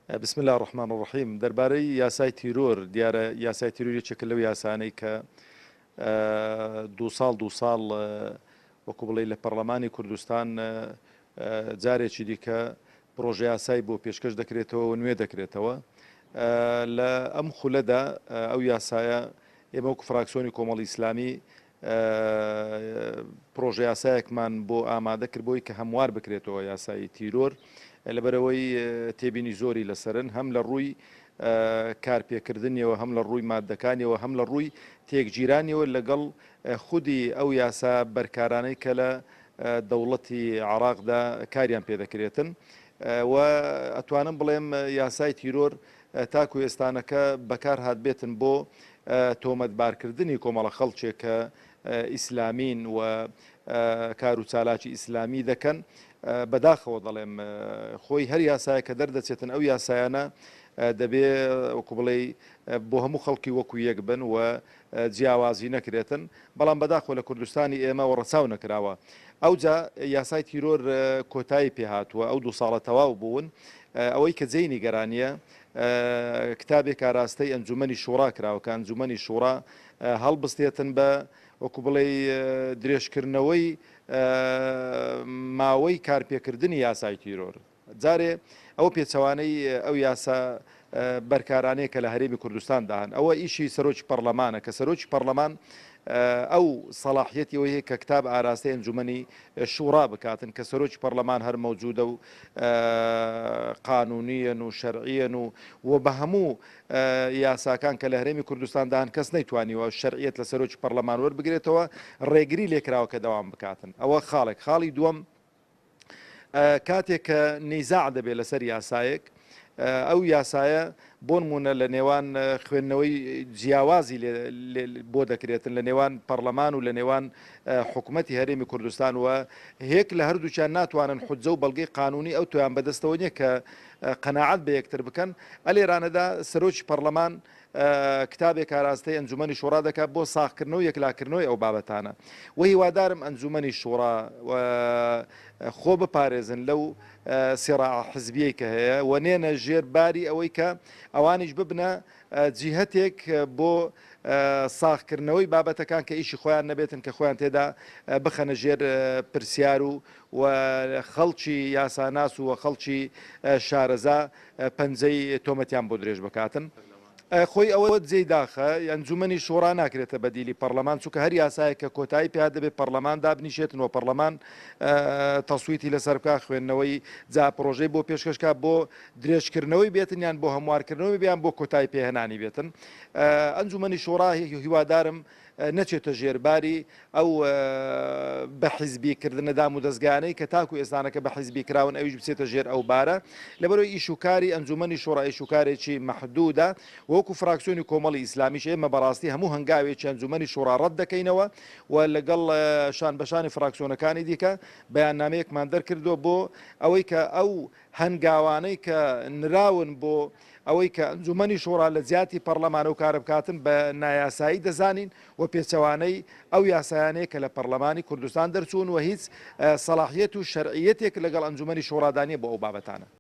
بسم الله الرحمن الرحیم دەربارەی یاسای تیرۆر دیارە یاسای تیرۆریەکێکە لەو یاسانەی کە دو ساڵ وەکو بڵێ لە پەرلەمانی کوردستان جارێکی دیکە پرۆژە یاسای بۆ پێشکەش دەکرێتەوە و نوێ دەکرێتەوە لە ئەم خولەدا ئەو یاسایە ئێمە وەکو فراکسیۆنی کۆمەڵی ئیسلامی پرۆژە یاسایەکمان بۆ ئامادە کرد بۆی کە هەموار بکرێتەوە یاسایی تیرۆر لەبەرەوەی تێبینی زۆری لەسەرن هەم لە ڕووی کارپێکردنیەوە هەم لە ڕووی مادەکانیەوە هەم لە ڕووی تێکگیرانیەوە لەگەڵ خودی ئەو یاسا بەرکارانەی کە لە دەوڵەتی عێراقدا کاریان پێدەکرێتن و ئەتوانم بڵێم یاسای تیرۆر تاکو ئێستانەکە بەکار هات بێتن بۆ تۆمەتبارکردنی کۆمەڵە خەڵکێک کە ئیسلامین و کار و چالاکی ئیسلامی دەکەن بەداخەوە دەڵێم خۆی هەر یاسایە کە دەردەچێتن ئەو یاسایانە دەبێ وەکو بڵێ بۆ هەموو خەڵکی وەکو یەک بن و جیاوازی نەکرێتن بەڵام بەداخۆ لە کوردستانی ئێمە ڕەچاو نەکراوە ئەوجا یاسای تیرۆر کۆتایی پێهاتووە ئەو 2 ساڵە تەواو بوون ئەوەی کە جێی نیگەرانیە کتابێک ئاراستەی ئەنجومەنی شوڕا کراوە کە ئەنجومەنی شوڕا هەڵبستێتن بە وەکو بڵێ درێژکردنەوەی ماوەی کارپێکردنی یاسای تیرۆر جارێ ئەو پێچەوانەی ئەو یاسا بەرکارانەیە کە لە هەرێمی کوردستان داهن ئەوە ئیشی سەرۆکی پەرلەمانە کە سەرۆکی پەرلەمان ئەو سەلاحیەتی ئەوەیە کە کتاب ئاراستەی ئەنجومەنی شوڕا بکاتن کە سەرۆکی پەرلەمان هەر مەوجودە و قانونیەن و شەرعیەن و بە هەموو یاساکان کە لە هەرێمی کوردستان داهن کەس نەیتوانیوە شەرعیەت لە سەرۆکی پەرلەمان وەربگرێتەوە ڕێگری لێکراوە کە دەوام بکاتن ئەوە خاڵێک خاڵی دووەم کاتێک کە نەیزاع دەبێت لەسەر یاسایەک ئەو یاسایە بۆ نمونە لە نێوان خوێندنەوەی جیاوازی بۆ دەکرێتن لە نێوان پەرلەمان و لە نێوان حکوومەتی هەرێمی کوردستان و هێک لە هەردووچیان ناتوانن حوجە و بەڵگەی قانونی ئەو تۆیان بەدەستەوە نیە کە قەناعەت بە یەکتر بکەن ئەلێرانەدا سەرۆکی پەرلەمان کتابێک ئاراستەی ئەنجومەنی شوڕا دەکات بۆ ساغکردنەوە و یەکلاکردنەوەی ئەو بابەتانە و هیوادارم ئەنجومەنی شوڕا خۆ بپارێزن لەو سێڕاع حزبیەی کە هەیە و نێنە ژێر باری ئەوەی کە ئەوانیش ببنە جیهەتێک بۆ ساغکردنەوەی بابەتەکان کە ئیشی خۆیان نەبێتن کە خۆیان تێدا بخەنە ژێر پرسیار و خەڵکی یاساناس و خەڵکی شارەزا پەنجەی تۆمەتیان بۆ درێژ بکاتن. خۆی ئەوە جێی داخە ئەنجومەنی شوڕا ناکرێتە بەدیلی پەرلەمان چونکە هەر یاسایە کە کۆتایی پێ دەبێت پەرلەمان دابنیشێتنەوە پەرلەمان تەسویتی لەسەر بکات خوێندنەوەی جا پرۆژەی بۆ پێشکەشکا بۆ درێژکردنەوەی بێتن یان بۆ هەموارکردنەوەی بیان بۆ کۆتایی پێهێنانی بێتن ئەنجومەنی شوڕا هیوادارم نەچێتە ژێرباری ئەو بە حیزبیکردنە دام و دەستگانەی کە تاکو ئێستانەکە بە حیزبی کراون ئەویش بچێتە ژێر ئەو بارە لەبەرەوەی ئیشوکاری ئەنجومەنی شوڕا ئیشوکارێکی مەحدودە وەکو فراکسیۆنی کۆمەڵی ئیسلامیش ئێمە بەڕاستی هەموو هەنگاوێکی ئەنجومەنی شوڕا ڕەت دەکەینەوە و لەگەڵ شان بەشانی فراکسیۆنەکانی دیکە بەیاننامەیەکمان دەرکردووە بۆ ئەوەی کە ئەو هەنگاوانەی کە نراون بۆ ئەوەی کە ئەنجومەنی شوڕا لە جیاتی پەرلەمانە و کارە بکاتن بە نایاسایی دەزانین و پێچەوانەی ئەو یاسایانەیە کە لە پەرلەمانی کوردستان دەرچوون و هیچ سەلاحیەت و شەرعیەتێک لەگەڵ ئەنجومەنی شوڕادانیە بۆ ئەو بابەتانە.